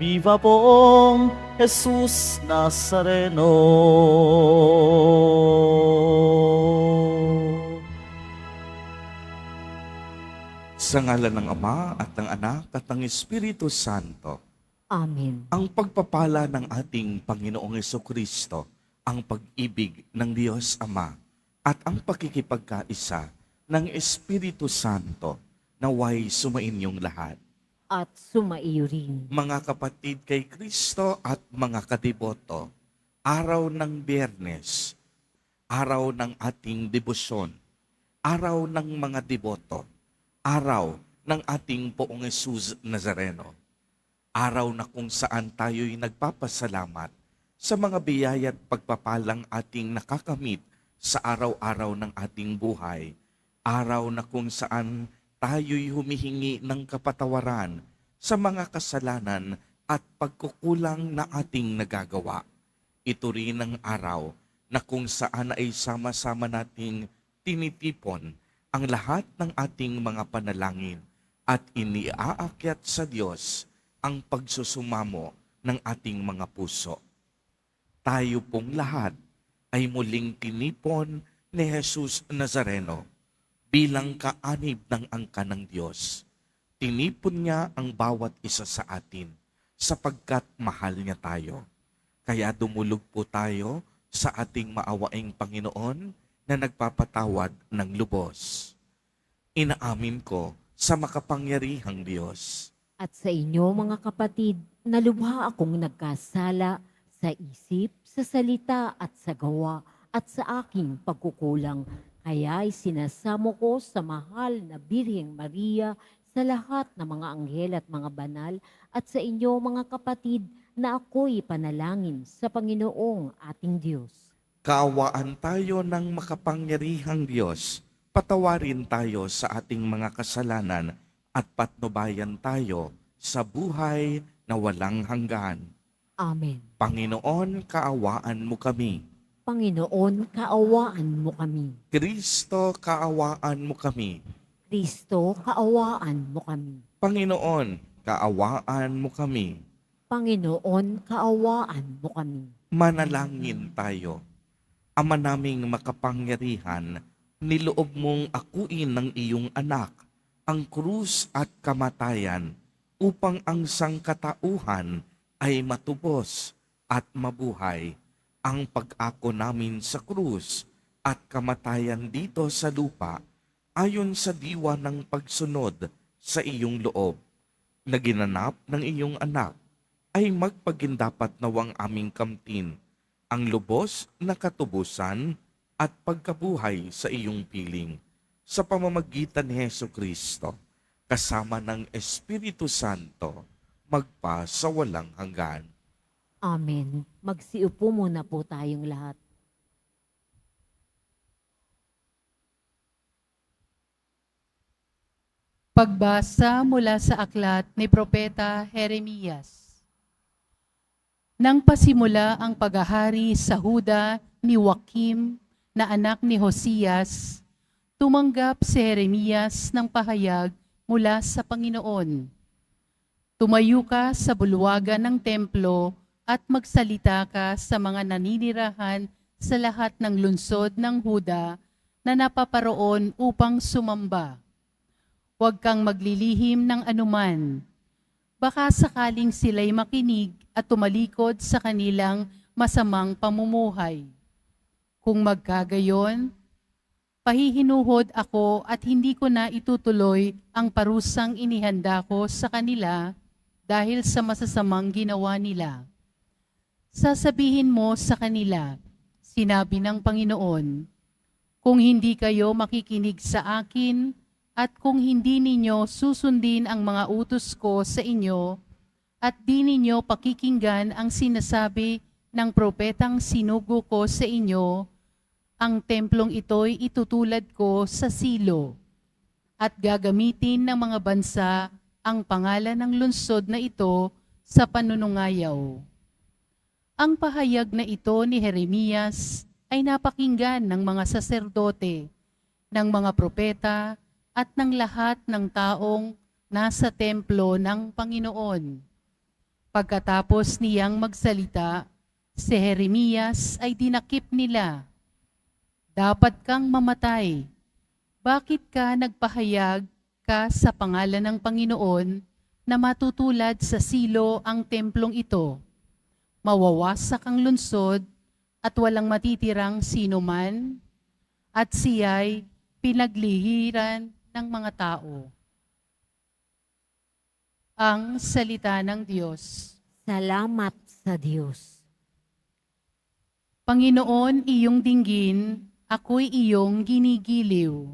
Viva poong Jesus Nazareno. Sa ngalan ng Ama at ng Anak at ng Espiritu Santo, Amen. ang pagpapala ng ating Panginoong Jesucristo, ang pag-ibig ng Diyos Ama, at ang pakikipagkaisa ng Espiritu Santo, naway sumainyong lahat. At sumaiyo rin. Mga kapatid kay Kristo at mga kadiboto, araw ng Biyernes, araw ng ating debosyon, araw ng mga deboto, araw ng ating Poong Jesus Nazareno, araw na kung saan tayo'y nagpapasalamat sa mga biyaya at pagpapalang ating nakakamit sa araw-araw ng ating buhay, araw na kung saan tayo'y humihingi ng kapatawaran sa mga kasalanan at pagkukulang na ating nagagawa. Ito rin ang araw na kung saan ay sama-sama nating tinitipon ang lahat ng ating mga panalangin at iniaakyat sa Diyos ang pagsusumamo ng ating mga puso. Tayo pong lahat ay muling tinipon ni Jesus Nazareno bilang kaanib ng angka ng Diyos. Tinipon niya ang bawat isa sa atin sapagkat mahal niya tayo. Kaya dumulog po tayo sa ating maawaing Panginoon na nagpapatawad ng lubos. Inaamin ko sa makapangyarihang Diyos. At sa inyo mga kapatid, na lubha akong nagkasala sa isip, sa salita at sa gawa at sa aking pagkukulang. Kaya'y sinasamo ko sa mahal na Birheng Maria, sa lahat ng mga anghel at mga banal, at sa inyo mga kapatid, na ako'y panalangin sa Panginoong ating Diyos. Kaawaan tayo ng makapangyarihang Diyos. Patawarin tayo sa ating mga kasalanan at patnubayan tayo sa buhay na walang hanggan. Amen. Panginoon, kaawaan mo kami. Panginoon, kaawaan mo kami. Kristo, kaawaan mo kami. Kristo, kaawaan mo kami. Panginoon, kaawaan mo kami. Panginoon, kaawaan mo kami. Manalangin tayo. Ama naming makapangyarihan, niloob mong akuin ng iyong anak ang krus at kamatayan upang ang sangkatauhan ay matubos at mabuhay. Ang pag-ako namin sa krus at kamatayan dito sa lupa ayon sa diwa ng pagsunod sa iyong loob na ginanap ng iyong anak ay magpagindapat nawang aming kamtin ang lubos na katubusan at pagkabuhay sa iyong piling sa pamamagitan ni Jesucristo kasama ng Espiritu Santo magpa sa walang hanggan. Amen. Magsiupo muna po tayong lahat. Pagbasa mula sa aklat ni Propeta Jeremias. Nang pasimula ang paghahari sa Huda ni Joaquim na anak ni Josias, tumanggap si Jeremias ng pahayag mula sa Panginoon. Tumayo ka sa bulwagan ng templo at magsalita ka sa mga naninirahan sa lahat ng lungsod ng Huda na napaparoon upang sumamba. Huwag kang maglilihim ng anuman. Baka sakaling sila'y makinig at tumalikod sa kanilang masamang pamumuhay. Kung magkagayon, pahihinuhod ako at hindi ko na itutuloy ang parusang inihanda ko sa kanila dahil sa masasamang ginawa nila. Sasabihin mo sa kanila, sinabi ng Panginoon, kung hindi kayo makikinig sa akin, at kung hindi ninyo susundin ang mga utos ko sa inyo, at di ninyo pakikinggan ang sinasabi ng propetang sinugo ko sa inyo, ang templong ito'y itutulad ko sa silo, at gagamitin ng mga bansa ang pangalan ng lungsod na ito sa panunungayaw. Ang pahayag na ito ni Jeremias ay napakinggan ng mga saserdote, ng mga propeta, at ng lahat ng taong nasa templo ng Panginoon. Pagkatapos niyang magsalita, si Jeremias ay dinakip nila. Dapat kang mamatay. Bakit ka nagpahayag ka sa pangalan ng Panginoon na matutulad sa silo ang templong ito? Mawawasak ang lungsod at walang matitirang sinuman, at siya'y pinaglihiran ng mga tao. Ang salita ng Diyos. Salamat sa Diyos. Panginoon, iyong dinggin, ako'y iyong ginigiliw.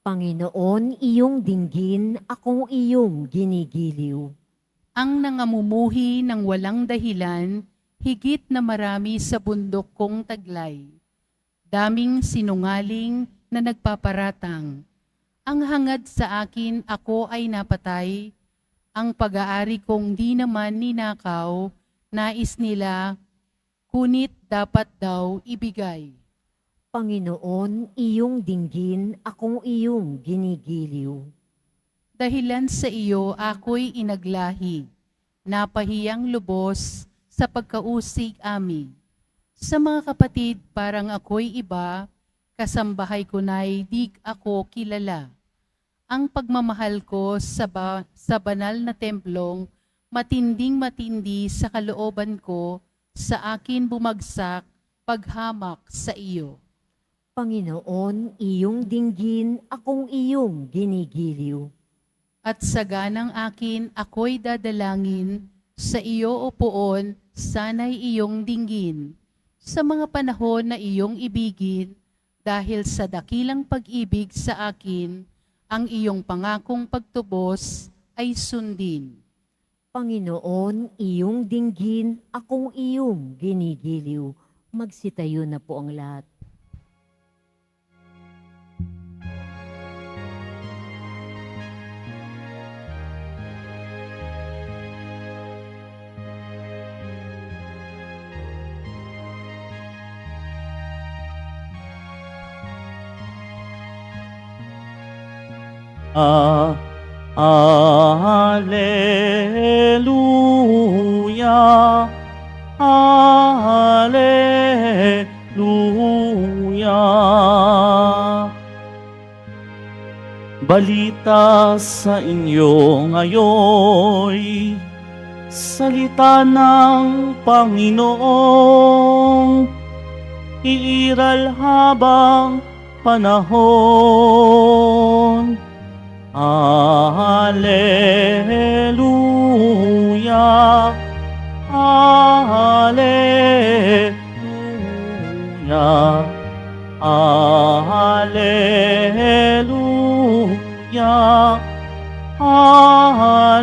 Panginoon, iyong dinggin, akong iyong ginigiliw. Ang nangamumuhi ng walang dahilan, higit na marami sa bundok kong taglay. Daming sinungaling na nagpaparatang. Ang hangad sa akin, ako ay napatay. Ang pag-aari kong di naman ninakaw, nais nila, kunit dapat daw ibigay. Panginoon, iyong dinggin, akong iyong ginigiliw. Dahilan sa iyo ako'y inaglahi, napahiyang lubos sa pagkausig amin. Sa mga kapatid parang ako'y iba, kasambahay ko na'y di ako kilala. Ang pagmamahal ko sa banal na templong, matinding-matindi sa kalooban ko, sa akin bumagsak, paghamak sa iyo. Panginoon, iyong dinggin, akong iyong ginigiliw. At sa ganang akin ako'y dadalangin, sa iyo o poon, sana'y iyong dinggin. Sa mga panahon na iyong ibigin, dahil sa dakilang pag-ibig sa akin, ang iyong pangakong pagtubos ay sundin. Panginoon, iyong dinggin, akong iyong ginigiliw. Magsitayo na po ang lahat. Alleluia, Alleluia. Balita sa inyo ngayoy, salita ng Panginoong, iiral habang panahon. Alleluia, Alleluia, Alleluia, Alleluia.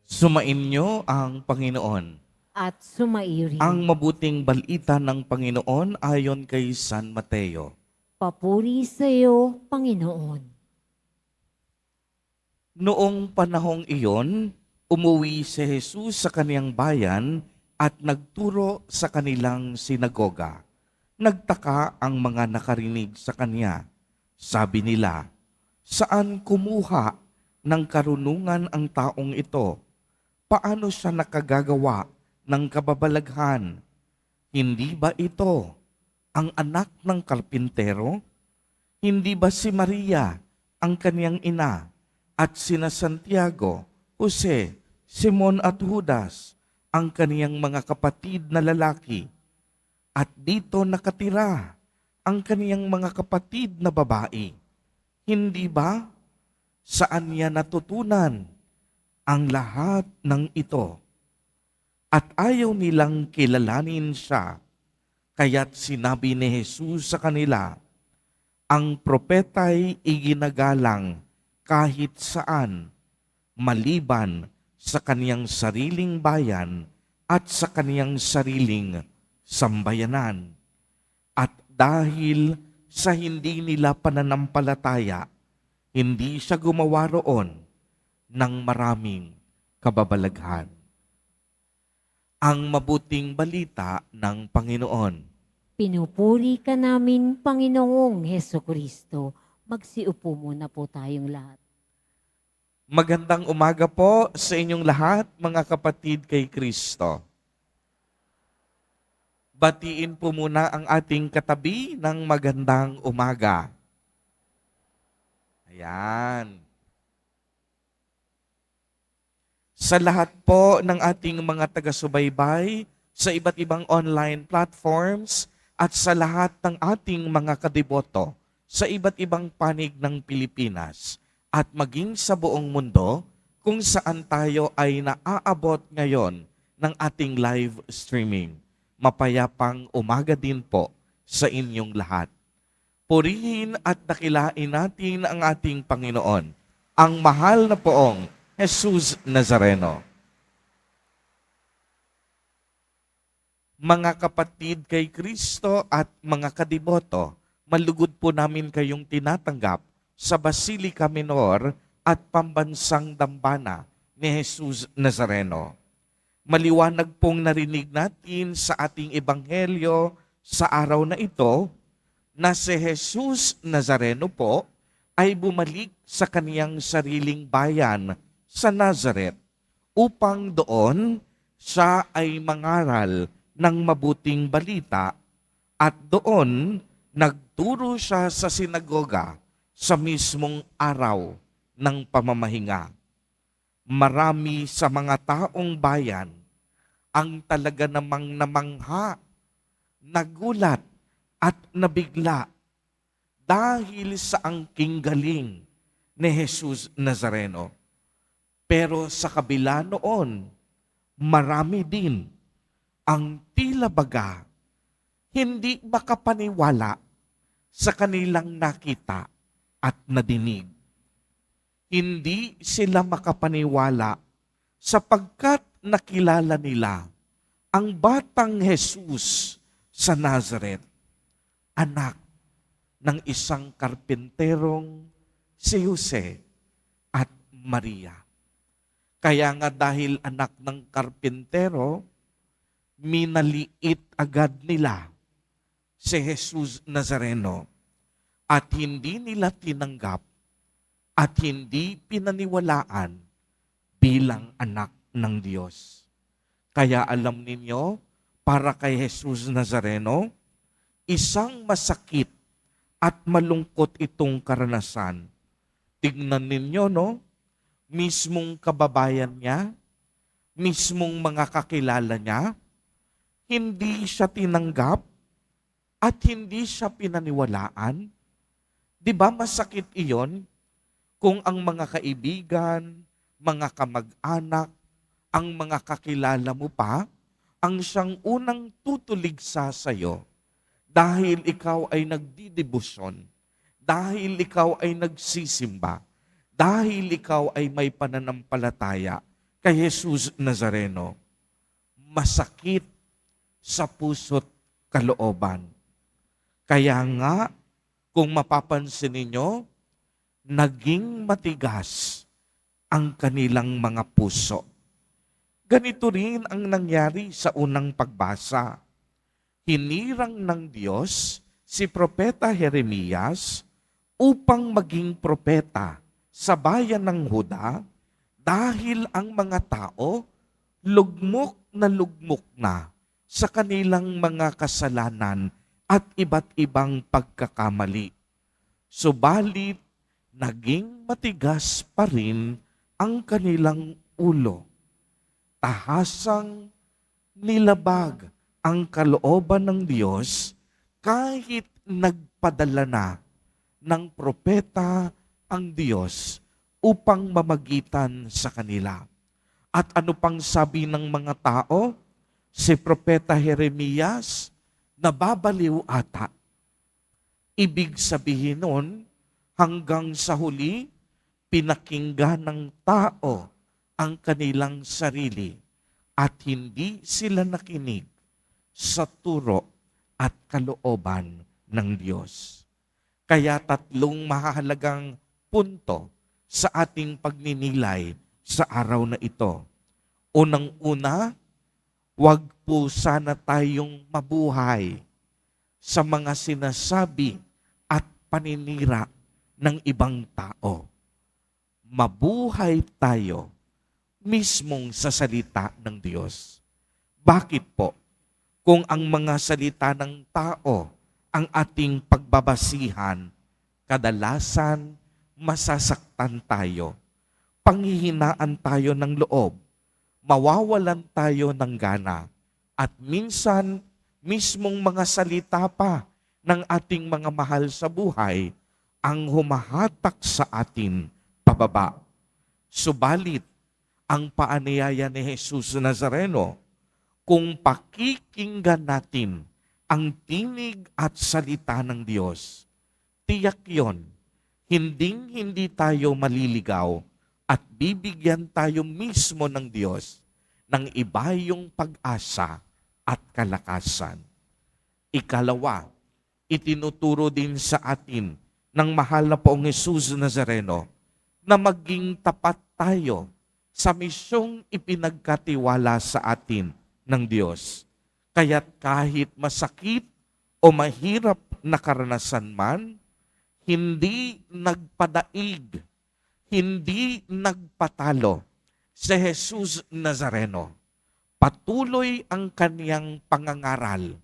Sumainyo ang Panginoon. At sumairi. Ang mabuting balita ng Panginoon ayon kay San Mateo. Papuri sa iyo, Panginoon. Noong panahong iyon, umuwi si Jesus sa kaniyang bayan at nagturo sa kanilang sinagoga. Nagtaka ang mga nakarinig sa kanya. Sabi nila, saan kumuha ng karunungan ang taong ito? Paano siya nakagagawa ng kababalaghan? Hindi ba ito ang anak ng karpintero? Hindi ba si Maria ang kaniyang ina at sina Santiago, Jose, Simon at Judas ang kaniyang mga kapatid na lalaki? At dito nakatira ang kaniyang mga kapatid na babae. Hindi ba? Saan niya natutunan ang lahat ng ito? At ayaw nilang kilalanin siya, kaya't sinabi ni Jesus sa kanila, ang propeta'y iginagalang kahit saan, maliban sa kaniyang sariling bayan at sa kaniyang sariling sambayanan. At dahil sa hindi nila pananampalataya, hindi siya gumawa roon ng maraming kababalaghan. Ang mabuting balita ng Panginoon. Pinupuri ka namin, Panginoong Heso Kristo. Magsiupo muna po tayong lahat. Magandang umaga po sa inyong lahat, mga kapatid kay Kristo. Batiin po muna ang ating katabi ng magandang umaga. Ayan. Sa lahat po ng ating mga taga-subaybay sa iba't ibang online platforms at sa lahat ng ating mga kadiboto sa iba't ibang panig ng Pilipinas at maging sa buong mundo kung saan tayo ay naaabot ngayon ng ating live streaming. Mapayapang umaga din po sa inyong lahat. Purihin at dakilain natin ang ating Panginoon, ang mahal na poong Jesus Nazareno. Mga kapatid kay Kristo at mga kadiboto, malugod po namin kayong tinatanggap sa Basilica Minor at Pambansang Dambana ni Jesus Nazareno. Maliwanag pong narinig natin sa ating ebanghelyo sa araw na ito na si Jesus Nazareno po ay bumalik sa kaniyang sariling bayan sa Nazareth upang doon siya ay mangaral ng mabuting balita at doon nagturo siya sa sinagoga sa mismong araw ng pamamahinga. Marami sa mga taong bayan ang talaga namang namangha, nagulat at nabigla dahil sa angking galing ni Jesus Nazareno. Pero sa kabila noon, marami din ang tila baga hindi makapaniwala sa kanilang nakita at nadinig. Hindi sila makapaniwala sapagkat nakilala nila ang batang Jesus sa Nazareth, anak ng isang karpinterong si Jose at Maria. Kaya nga dahil anak ng karpintero, minaliit agad nila si Jesus Nazareno at hindi nila tinanggap at hindi pinaniwalaan bilang anak ng Diyos. Kaya alam ninyo, para kay Jesus Nazareno, isang masakit at malungkot itong karanasan. Tignan ninyo, no? Mismong kababayan niya, mismong mga kakilala niya, hindi siya tinanggap at hindi siya pinaniwalaan. Di ba masakit iyon kung ang mga kaibigan, mga kamag-anak, ang mga kakilala mo pa, ang siyang unang tutuligsa sa iyo dahil ikaw ay nagdidebosyon, dahil ikaw ay nagsisimba, dahil ikaw ay may pananampalataya kay Jesus Nazareno. Masakit sa puso't kalooban. Kaya nga, kung mapapansin ninyo, naging matigas ang kanilang mga puso. Ganito rin ang nangyari sa unang pagbasa. Hinirang ng Diyos si Propeta Jeremias upang maging propeta sa bayan ng Huda dahil ang mga tao lugmok na sa kanilang mga kasalanan at iba't ibang pagkakamali. Subalit, naging matigas pa rin ang kanilang ulo. Tahasang nilabag ang kalooban ng Diyos kahit nagpadala na ng propeta ang Diyos upang mamagitan sa kanila. At ano pang sabi ng mga tao? Si Propeta Jeremias, nababaliw ata. Ibig sabihin nun, hanggang sa huli, pinakinggan ng tao ang kanilang sarili at hindi sila nakinig sa turo at kalooban ng Diyos. Kaya tatlong mahalagang punto sa ating pagninilay sa araw na ito. Unang-una, huwag po sana tayong mabuhay sa mga sinasabi at paninira ng ibang tao. Mabuhay tayo mismong sa salita ng Diyos. Bakit po? Kung ang mga salita ng tao ang ating pagbabasihan, kadalasan masasaktan tayo, panghihinaan tayo ng loob, mawawalan tayo ng gana, at minsan mismong mga salita pa ng ating mga mahal sa buhay ang humahatak sa atin pababa. Subalit, ang paanyaya ni Jesus Nazareno, kung pakikinggan natin ang tinig at salita ng Diyos, tiyak yon, hindi tayo maliligaw at bibigyan tayo mismo ng Diyos ng ibayong pag-asa at kalakasan. Ikalawa, itinuturo din sa atin ng mahal na Poong Jesus Nazareno na maging tapat tayo sa misyong ipinagkatiwala sa atin ng Diyos. Kaya't kahit masakit o mahirap na karanasan man, hindi nagpadaig, hindi nagpatalo si Jesus Nazareno. Patuloy ang kaniyang pangangaral,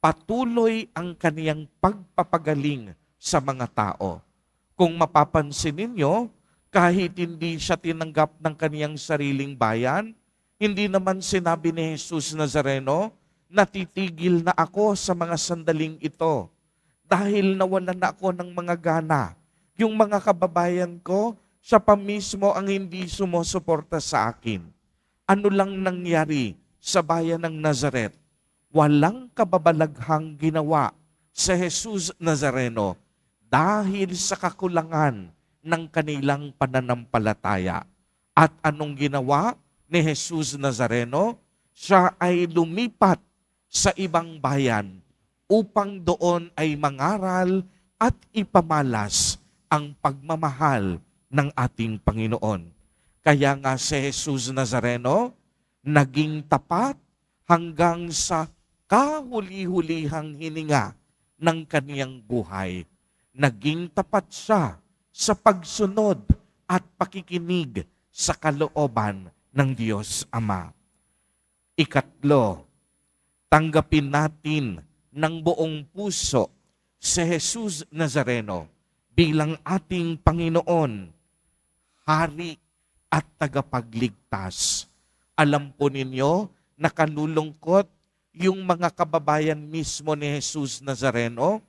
patuloy ang kaniyang pagpapagaling sa mga tao. Kung mapapansin ninyo, kahit hindi siya tinanggap ng kaniyang sariling bayan, hindi naman sinabi ni Jesus Nazareno, natitigil na ako sa mga sandaling ito dahil nawalan na ako ng mga gana. Yung mga kababayan ko, siya pa mismo ang hindi sumusuporta sa akin. Ano lang nangyari sa bayan ng Nazaret? Walang kababalaghang ginawa sa Jesus Nazareno dahil sa kakulangan ng kanilang pananampalataya. At anong ginawa ni Jesus Nazareno? Siya ay lumipat sa ibang bayan upang doon ay mangaral at ipamalas ang pagmamahal ng ating Panginoon. Kaya nga si Jesus Nazareno naging tapat hanggang sa kahuli-hulihang hininga ng kaniyang buhay. Naging tapat siya sa pagsunod at pakikinig sa kalooban ng Diyos Ama. Ikatlo, tanggapin natin ng buong puso si Jesus Nazareno bilang ating Panginoon, Hari at tagapagligtas. Alam po ninyo, nakalulungkot yung mga kababayan mismo ni Jesus Nazareno,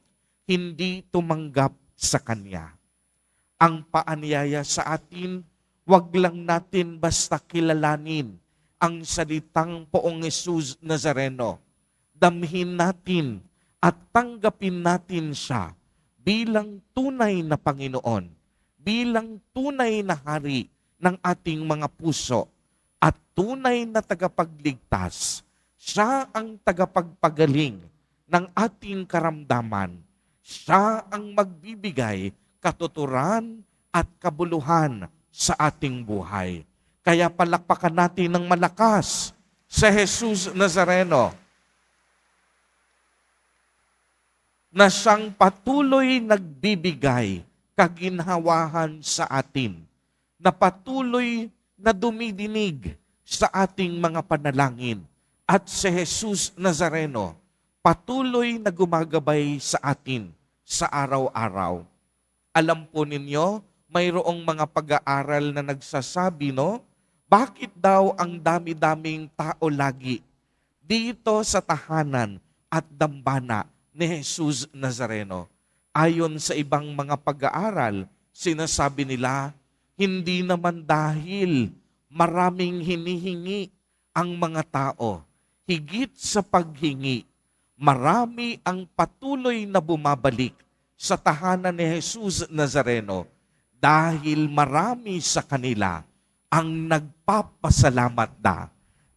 hindi tumanggap sa Kanya. Ang paanyaya sa atin, wag lang natin basta kilalanin ang salitang Poong Jesus Nazareno. Damhin natin at tanggapin natin siya bilang tunay na Panginoon, bilang tunay na Hari ng ating mga puso at tunay na tagapagligtas. Siya ang tagapagpagaling ng ating karamdaman. Siya ang magbibigay katuturan at kabuluhan sa ating buhay. Kaya palakpakan natin ng malakas sa Jesus Nazareno na siyang patuloy nagbibigay kaginhawahan sa atin, na patuloy na dumidinig sa ating mga panalangin. At si Jesus Nazareno, patuloy na gumagabay sa atin sa araw-araw. Alam po ninyo, mayroong mga pag-aaral na nagsasabi, no? Bakit daw ang dami-daming tao lagi dito sa tahanan at dambana ni Jesus Nazareno? Ayon sa ibang mga pag-aaral, sinasabi nila, hindi naman dahil maraming hinihingi ang mga tao. Higit sa paghingi, marami ang patuloy na bumabalik sa tahanan ni Jesus Nazareno dahil marami sa kanila ang nagpapasalamat na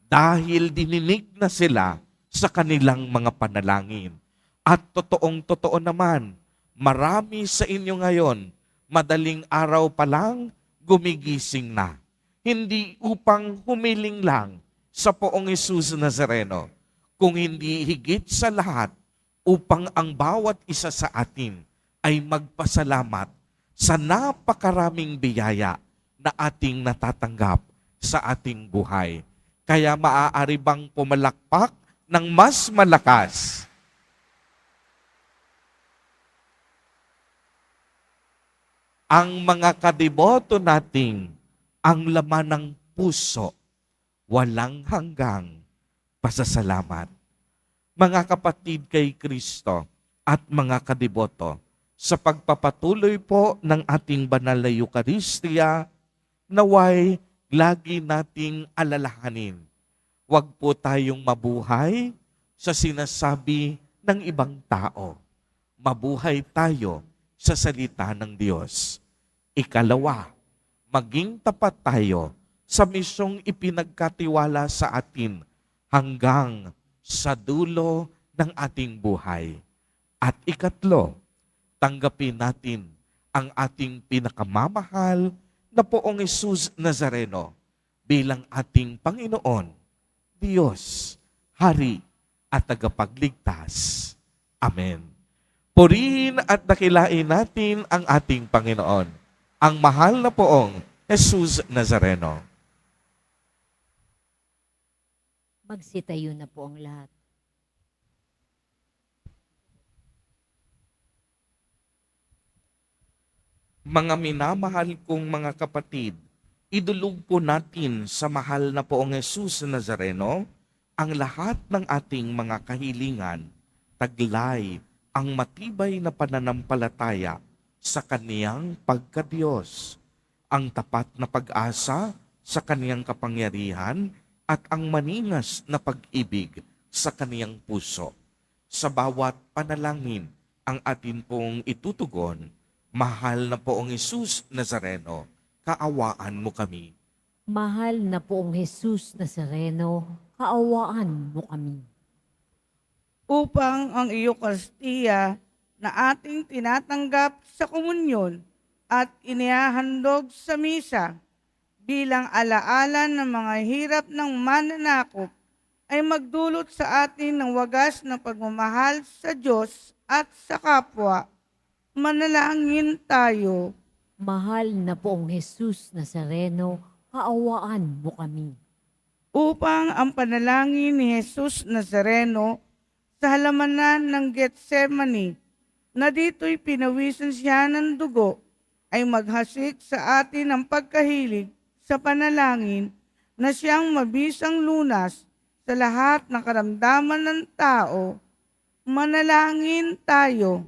dahil dininig na sila sa kanilang mga panalangin. At totoong-totoo naman, marami sa inyo ngayon, madaling araw pa lang, gumigising na. Hindi upang humiling lang sa Poong Jesus Nazareno, kung hindi higit sa lahat, upang ang bawat isa sa atin ay magpasalamat sa napakaraming biyaya na ating natatanggap sa ating buhay. Kaya maaari bang pumalakpak ng mas malakas? Ang mga kadiboto nating ang laman ng puso, walang hanggang pasasalamat. Mga kapatid kay Kristo at mga kadiboto, sa pagpapatuloy po ng ating banal na Eucharistia, naway lagi nating alalahanin. Huwag po tayong mabuhay sa sinasabi ng ibang tao. Mabuhay tayo sa salita ng Diyos. Ikalawa, maging tapat tayo sa misyong ipinagkatiwala sa atin hanggang sa dulo ng ating buhay. At ikatlo, tanggapin natin ang ating pinakamamahal na Poong Jesus Nazareno bilang ating Panginoon, Diyos, Hari at Tagapagligtas. Amen. Purihin at dakilain natin ang ating Panginoon, ang mahal na Poong Jesus Nazareno. Magsitayo na po ang lahat. Mga minamahal kong mga kapatid, idulog po natin sa mahal na Poong Jesus Nazareno ang lahat ng ating mga kahilingan, taglay ang matibay na pananampalataya sa kaniyang pagkadiyos, ang tapat na pag-asa sa kaniyang kapangyarihan at ang maningas na pag-ibig sa kaniyang puso. Sa bawat panalangin ang atin pong itutugon, mahal na Poong Jesus Nazareno, kaawaan mo kami. Mahal na Poong Jesus Nazareno, kaawaan mo kami. Upang ang Eucharistia na ating tinatanggap sa komunyon at inihahandog sa misa bilang alaala ng mga hirap ng mananakop ay magdulot sa atin ng wagas na pagmamahal sa Diyos at sa kapwa. Manalangin tayo. Mahal na Poong Jesus Nazareno, kaawaan mo kami. Upang ang panalangin ni Jesus Nazareno sa halamanan ng Getsemani, na dito'y pinawisan siya ng dugo, ay maghasik sa atin ang pagkahilig sa panalangin na siyang mabisang lunas sa lahat ng karamdaman ng tao. Manalangin tayo.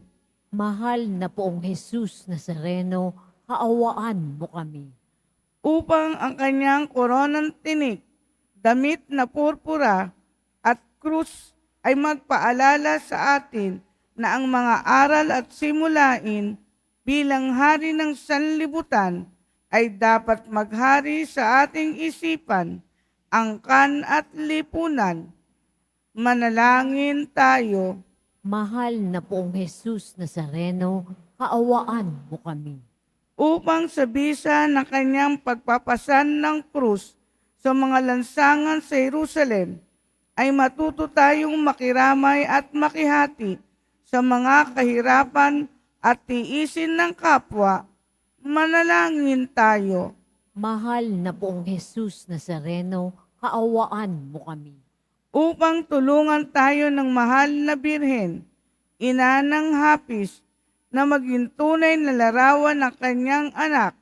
Mahal na Poong Jesus Nazareno, kaawaan mo kami. Upang ang kanyang koronang tinik, damit na purpura at krus ay magpaalala sa atin na ang mga aral at simulain bilang hari ng sanlibutan ay dapat maghari sa ating isipan, angkan at lipunan. Manalangin tayo. Mahal na Poong Jesus Nazareno, kaawaan mo kami. Upang sa bisa ng kanyang pagpapasan ng krus sa mga lansangan sa Jerusalem, ay matuto tayong makiramay at makihati sa mga kahirapan at tiisin ng kapwa. Manalangin tayo. Mahal na Poong Jesus Nazareno, kaawaan mo kami. Upang tulungan tayo ng mahal na Birhen, ina ng hapis, na maging tunay na larawan ng kanyang anak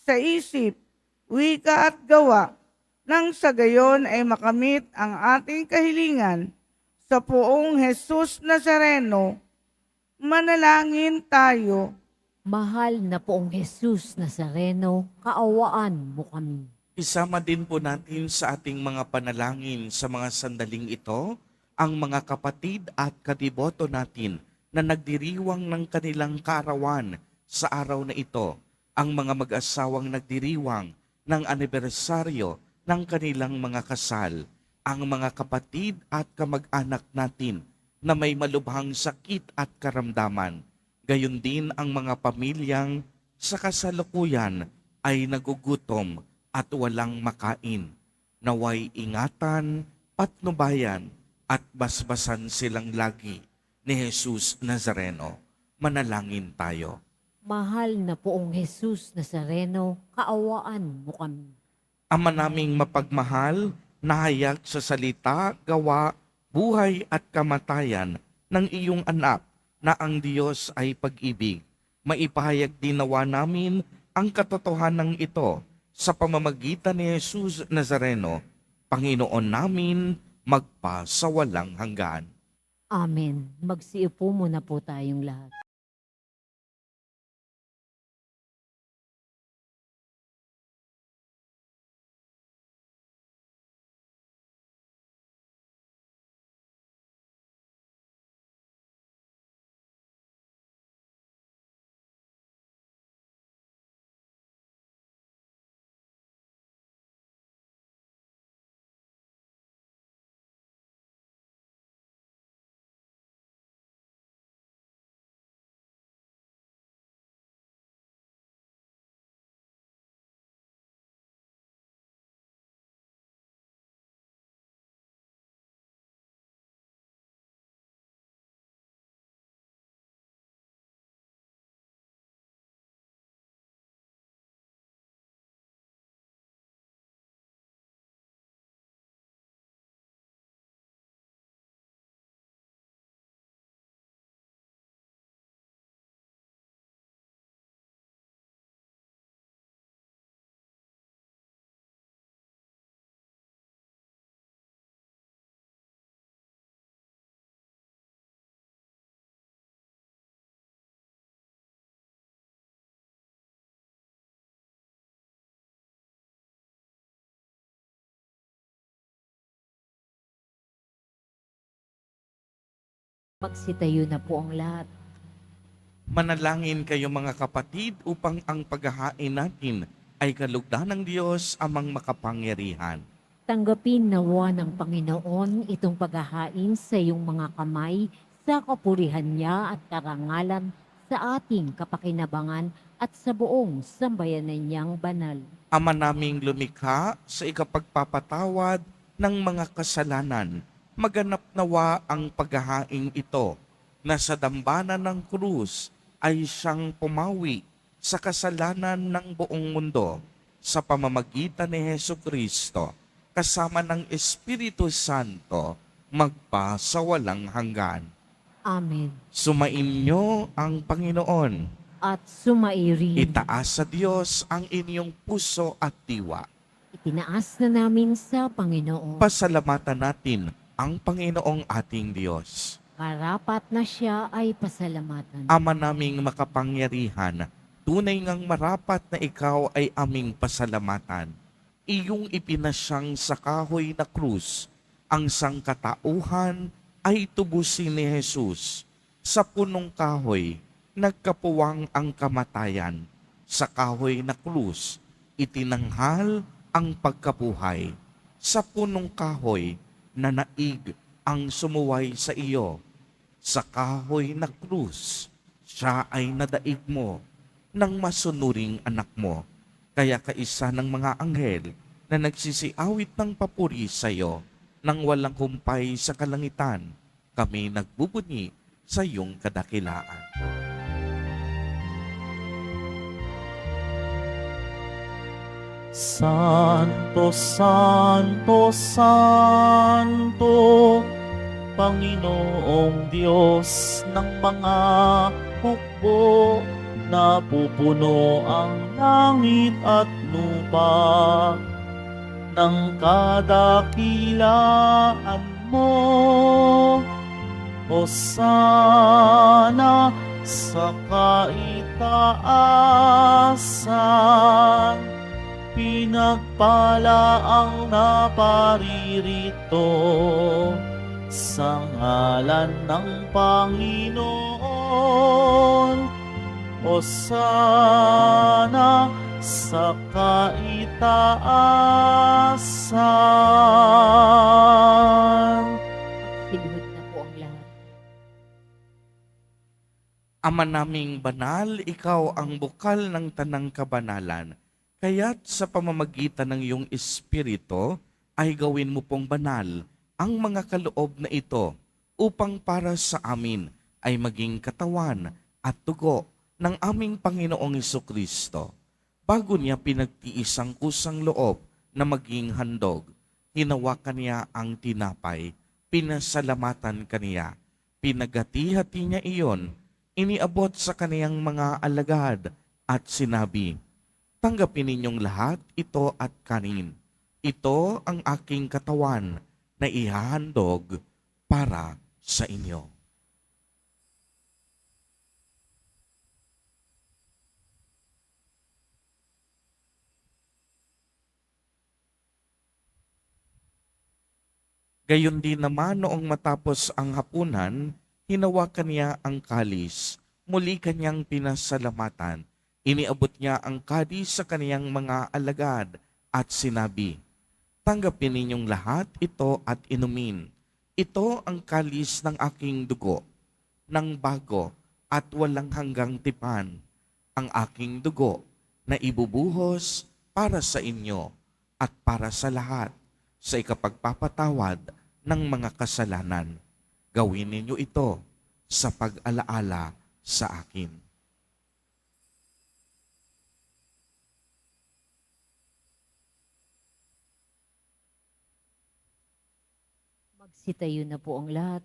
sa isip, wika at gawa, nang sa gayon ay makamit ang ating kahilingan sa Poong Jesus Nazareno. Manalangin tayo. Mahal na Poong Jesus Nazareno, kaawaan mo kami. Isama din po natin sa ating mga panalangin sa mga sandaling ito ang mga kapatid at kadiboto natin na nagdiriwang ng kanilang kaarawan sa araw na ito, ang mga mag-asawang nagdiriwang ng anibersaryo ng kanilang mga kasal, ang mga kapatid at kamag-anak natin na may malubhang sakit at karamdaman, gayon din ang mga pamilyang sa kasalukuyan ay nagugutom at walang makain. Naway ingatan, patnubayan at basbasan silang lagi ni Jesus Nazareno. Manalangin tayo. Mahal na poong Jesus Nazareno, kaawaan mo kami. Ama naming mapagmahal, nahayag sa salita, gawa, buhay at kamatayan ng iyong anak na ang Diyos ay pag-ibig. Maipahayag din nawa namin ang katotohanan ito sa pamamagitan ni Jesus Nazareno, Panginoon namin, magpasawalang hanggan. Amen. Magsiupo muna po tayong lahat. Magsitayo na po ang lahat. Manalangin kayo mga kapatid upang ang paghahain natin ay kalugdan ng Diyos amang makapangyarihan. Tanggapin nawa ng Panginoon itong paghahain sa iyong mga kamay sa kapurihan niya at karangalan sa ating kapakinabangan at sa buong sambayanan niyang banal. Ama naming lumikha sa ikapagpapatawad ng mga kasalanan, maganap nawa ang paghahaing ito na sa dambana ng krus ay siyang pumawi sa kasalanan ng buong mundo sa pamamagitan ni Hesukristo kasama ng Espiritu Santo magpasawalang hanggan. Amen. Sumainyo ang Panginoon. At sumairi. Itaas sa Diyos ang inyong puso at diwa. Itinaas na namin sa Panginoon. Pasalamatan natin ang Panginoong ating Diyos. Karapat na siya ay pasalamatan. Ama naming makapangyarihan, tunay ngang marapat na ikaw ay aming pasalamatan. Iyong ipinasyang sa kahoy na krus, ang sangkatauhan ay tubusin ni Jesus. Sa punong kahoy, nagkapuwang ang kamatayan. Sa kahoy na krus, itinanghal ang pagkabuhay. Sa punong kahoy, nanaig ang sumuway sa iyo. Sa kahoy na krus, siya ay nadaig mo ng masunuring anak mo. Kaya kaisa ng mga anghel na nagsisiawit ng papuri sa iyo, nang walang humpay sa kalangitan, kami nagbubuni sa iyong kadakilaan. Santo, Santo, Santo, Panginoong Diyos ng mga hukbo, napupuno ang langit at lupa ng kadakilaan mo. Hosana sa kaitaasan, pinagpala ang naparirito sa ngalan ng Panginoon. Hosana sa kaitaasan. Sinuhod na po ang lahat. Ama naming banal, ikaw ang bukal ng tanang kabanalan. Kaya't sa pamamagitan ng iyong Espiritu, ay gawin mo pong banal ang mga kaloob na ito upang para sa amin ay maging katawan at dugo ng aming Panginoong Hesukristo. Bago niya pinagtiis ang kusang loob na maging handog, hinawakan niya ang tinapay, pinasalamatan kaniya, pinagati-hati niya iyon, iniabot sa kaniyang mga alagad at sinabi, "Tanggapin ninyong lahat ito at kanin. Ito ang aking katawan na ihahandog para sa inyo." Gayon din naman noong matapos ang hapunan, hinawakan niya ang kalis, muli kanyang pinasalamatan, iniabot niya ang kalis sa kaniyang mga alagad at sinabi, "Tanggapin ninyong lahat ito at inumin. Ito ang kalis ng aking dugo, ng bago at walang hanggang tipan, ang aking dugo na ibubuhos para sa inyo at para sa lahat sa ikapagpapatawad ng mga kasalanan. Gawin ninyo ito sa pag-alaala sa akin." Magsitayo na po ang lahat.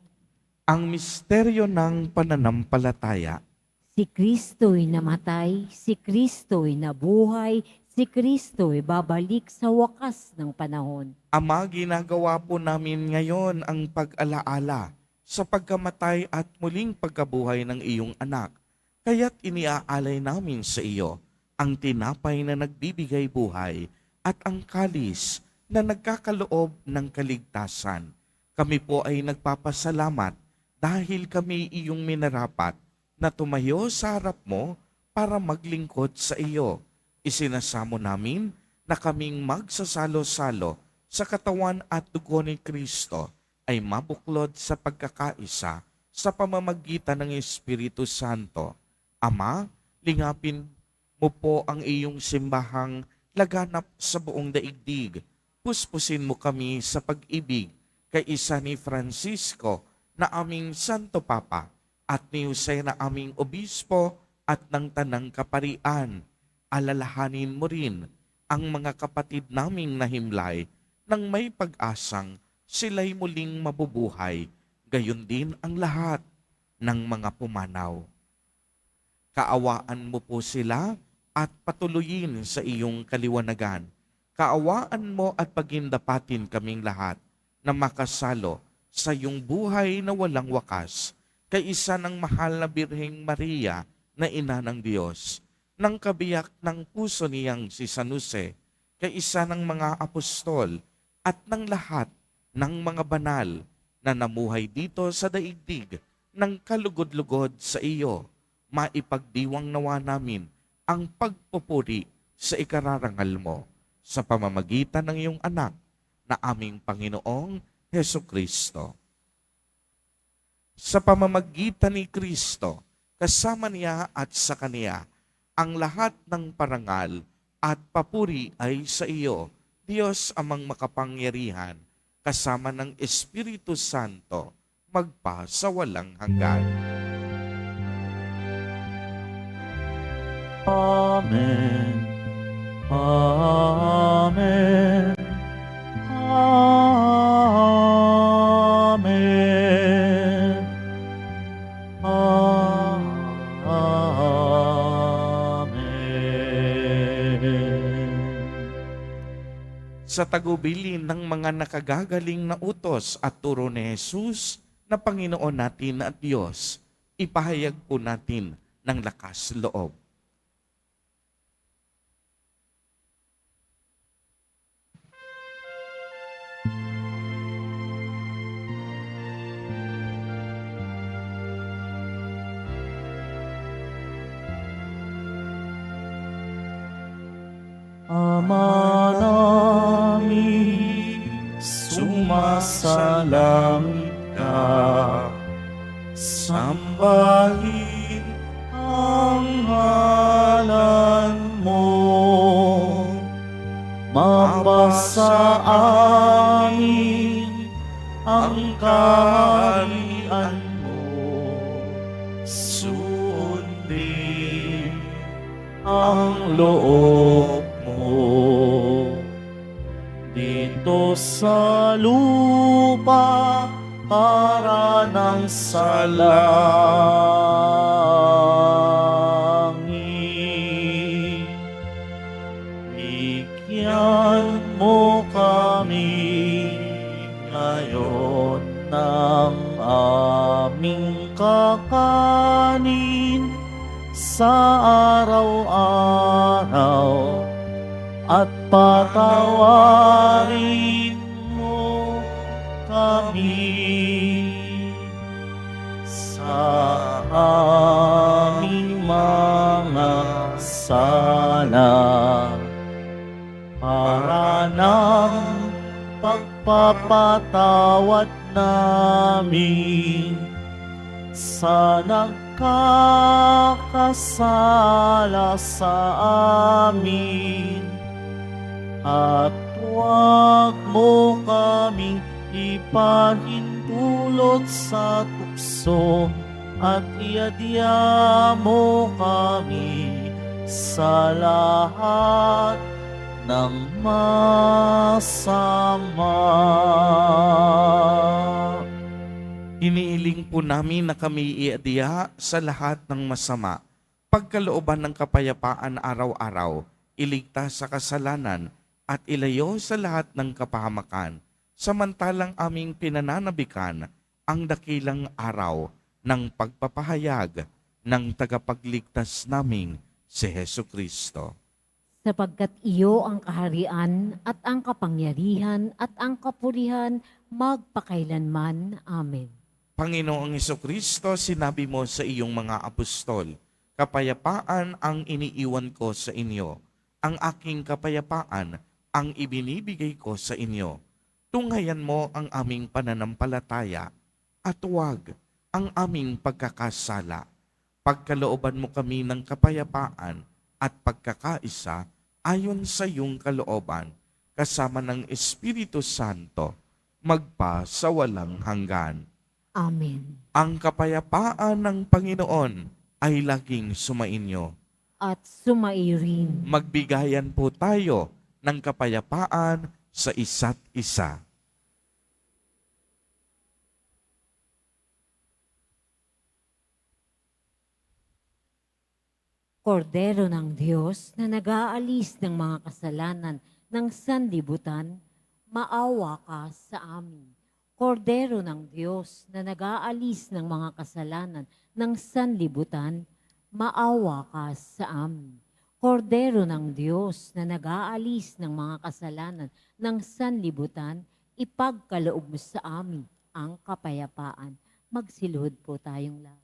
Ang misteryo ng pananampalataya. Si Kristo'y namatay, si Kristo'y nabuhay, si Kristo'y babalik sa wakas ng panahon. Ama, ginagawa po namin ngayon ang pag-alaala sa pagkamatay at muling pagkabuhay ng iyong anak. Kaya't iniaalay namin sa iyo ang tinapay na nagbibigay buhay at ang kalis na nagkakaloob ng kaligtasan. Kami po ay nagpapasalamat dahil kami iyong minarapat na tumayo sa harap mo para maglingkod sa iyo. Isinasamo namin na kaming magsasalo-salo sa katawan at dugo ni Kristo ay mabuklod sa pagkakaisa sa pamamagitan ng Espiritu Santo. Ama, lingapin mo po ang iyong simbahang laganap sa buong daigdig. Puspusin mo kami sa pag-ibig kay isa ni Francisco na aming Santo Papa at ni Jose na aming Obispo at ng Tanang Kaparian. Alalahanin mo rin ang mga kapatid naming nahimlay nang may pag-asang sila'y muling mabubuhay, gayon din ang lahat ng mga pumanaw. Kaawaan mo po sila at patuloyin sa iyong kaliwanagan. Kaawaan mo at pagindapatin kaming lahat na makasalo sa iyong buhay na walang wakas, kay isa ng mahal na Birheng Maria na ina ng Diyos, ng kabiyak ng puso niyang si San Jose, kay isa ng mga apostol at ng lahat ng mga banal na namuhay dito sa daigdig ng kalugod-lugod sa iyo. Maipagdiwang nawa namin ang pagpupuri sa ikararangal mo sa pamamagitan ng iyong anak na aming Panginoong Hesukristo. Sa pamamagitan ni Kristo, kasama niya at sa Kaniya, ang lahat ng parangal at papuri ay sa iyo, Diyos amang makapangyarihan, kasama ng Espiritu Santo, magpa sa walang hanggan. Amen. Amen. Amen. Sa tagubilin ng mga nakagagaling na utos at turo ni Jesus na Panginoon natin at Diyos, ipahayag po natin ng lakas loob. Ama namin, sumasalangit ka, sambahin ang ngalan mo, mapasa amin ang kaharian mo, ang loob mo. Dito sa lupa para ng sa langit. Bigyan mo kami ngayon ng aming kakanin sa araw-araw at patawarin mo kami sa aming mga sala para ng pagpapatawad namin sa nagkakasala sa amin, at huwag mo kaming ipahintulot sa tukso, at iadya mo kami sa lahat ng masama. Iniiling po namin na kami iadya sa lahat ng masama, pagkalooban ng kapayapaan araw-araw, iligtas sa kasalanan, at ilayo sa lahat ng kapahamakan, samantalang aming pinananabikan ang dakilang araw ng pagpapahayag ng tagapagligtas naming si Hesu Kristo. Sapagkat iyo ang kaharian at ang kapangyarihan at ang kapurihan magpakailanman. Amen. Panginoong Kristo, sinabi mo sa iyong mga apostol, kapayapaan ang iniiwan ko sa inyo, ang aking kapayapaan ang ibinibigay ko sa inyo. Tunghayan mo ang aming pananampalataya at huwag ang aming pagkakasala. Pagkalooban mo kami ng kapayapaan at pagkakaisa ayon sa iyong kalooban, kasama ng Espiritu Santo, magpa sa walang hanggan. Amen. Ang kapayapaan ng Panginoon ay laging sumainyo. At sumairin. Magbigayan po tayo ng kapayapaan sa isa't isa. Kordero ng Diyos na nag-aalis ng mga kasalanan ng sanlibutan, maawa ka sa amin. Kordero ng Diyos na nag-aalis ng mga kasalanan ng sanlibutan, maawa ka sa amin. Kordero ng Diyos na nag-aalis ng mga kasalanan ng sanlibutan, ipagkaloob mo sa amin ang kapayapaan. Magsiluhod po tayong lahat.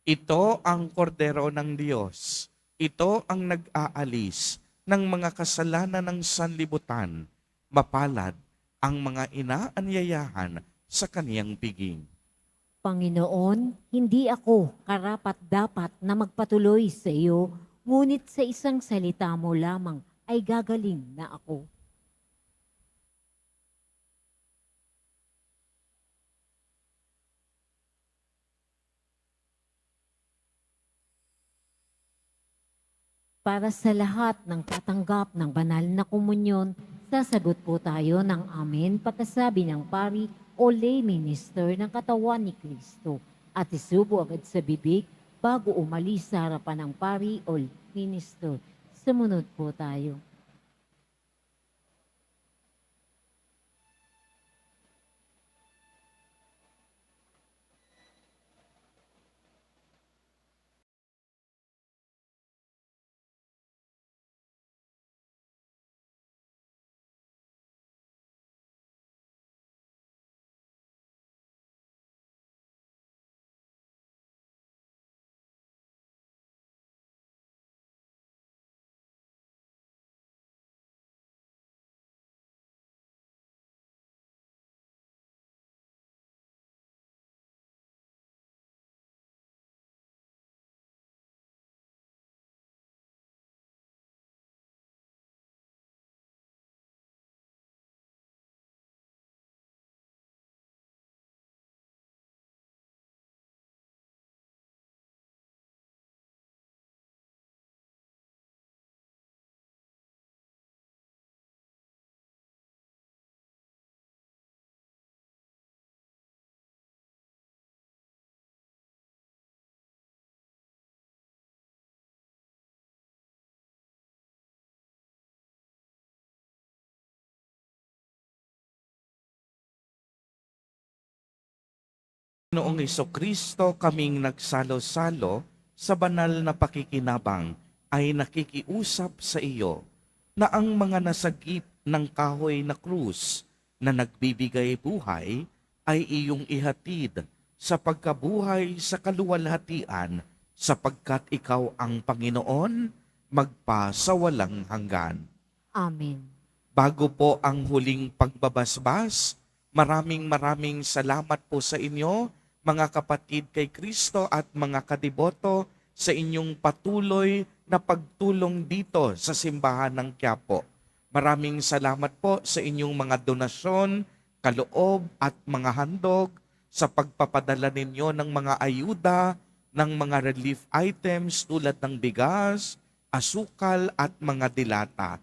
Ito ang kordero ng Diyos. Ito ang nag-aalis ng mga kasalanan ng sanlibutan. Mapalad ang mga inaanyayahan sa kaniyang piging. Panginoon, hindi ako karapat-dapat na magpatuloy sa iyo, ngunit sa isang salita mo lamang ay gagaling na ako. Para sa lahat ng tatanggap ng banal na komunyon, sasagot po tayo ng amen pagkasabi ng pari o lay minister ng katawan ni Kristo at isubo agad sa bibig bago umalis sa harapan ng pari o minister. Sumunod po tayo. Noong Kristo kaming nagsalo-salo sa banal na pakikinabang ay nakikiusap sa iyo na ang mga nasagip ng kahoy na krus na nagbibigay buhay ay iyong ihatid sa pagkabuhay sa kaluwalhatian sapagkat ikaw ang Panginoon magpasawalang hanggan. Amen. Bago po ang huling pagbabasbas, maraming salamat po sa inyo, mga kapatid kay Kristo at mga kadiboto, sa inyong patuloy na pagtulong dito sa simbahan ng Quiapo. Maraming salamat po sa inyong mga donasyon, kaloob at mga handog sa pagpapadala ninyo ng mga ayuda, ng mga relief items tulad ng bigas, asukal at mga dilata.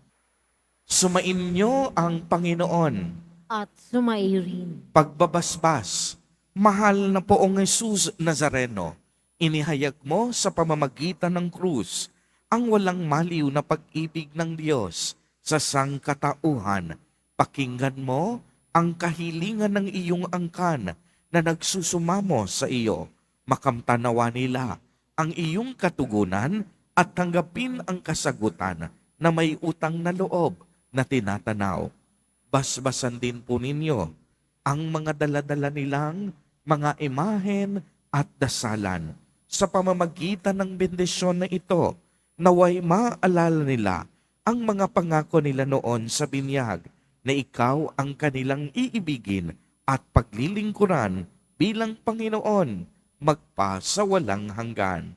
Sumainyo ang Panginoon. At sumairin. Pagbabasbas, mahal na Poong Jesus Nazareno, inihayag mo sa pamamagitan ng krus ang walang maliw na pag-ibig ng Diyos sa sangkatauhan. Pakinggan mo ang kahilingan ng iyong angkan na nagsusumamo sa iyo. Makamtanawa nila ang iyong katugunan at tanggapin ang kasagutan na may utang na loob na tinatanaw. Basbasan din po ninyo ang mga daladala nilang mga imahen at dasalan. Sa pamamagitan ng bendisyon na ito, naway maalala nila ang mga pangako nila noon sa binyag na ikaw ang kanilang iibigin at paglilingkuran bilang Panginoon magpasawalang hanggan.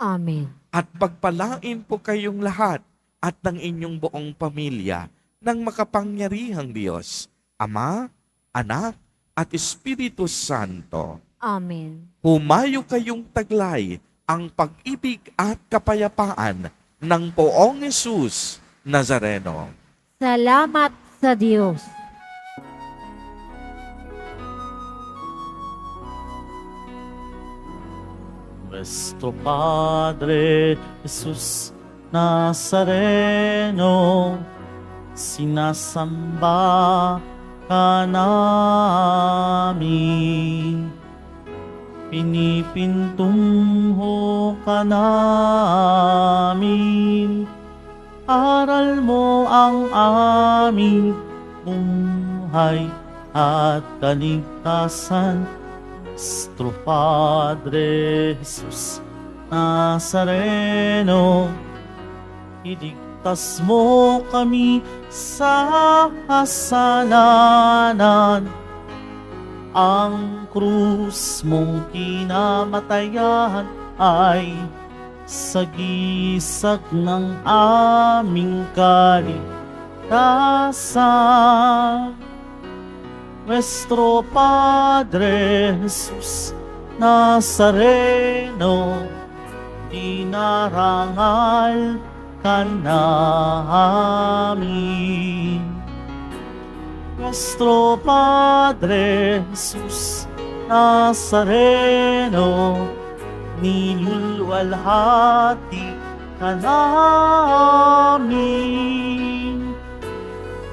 Amen. At pagpalain po kayong lahat at ng inyong buong pamilya ng makapangyarihang Diyos, Ama, Anak, at Espiritu Santo. Amen. Humayo kayong taglay ang pag-ibig at kapayapaan ng Poong Jesus Nazareno. Salamat sa Diyos. Nuestro Padre Jesus Nazareno, sinasamba ka namin. Pinipintunho ka namin. Aral mo ang aming buhay at kaligtasan. Nuestro Padre Jesus Nazareno, iligtas mo kami sa kasalanan. Ang krus mong kinamatayan ay sagisag ng aming kaligtasan. Nuestro Padre Jesus Nazareno, dinarangal ka namin. Nuestro Padre Jesus Nazareno, nilulwalhati ka namin.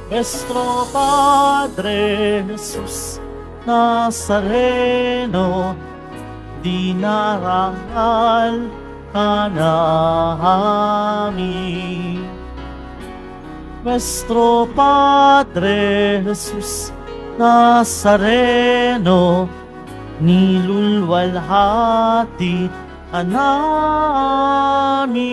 Nuestro Padre Jesus Nazareno, dinarangal ka namin. Nuestro Padre Jesus Nazareno, nilulwalhati ka namin.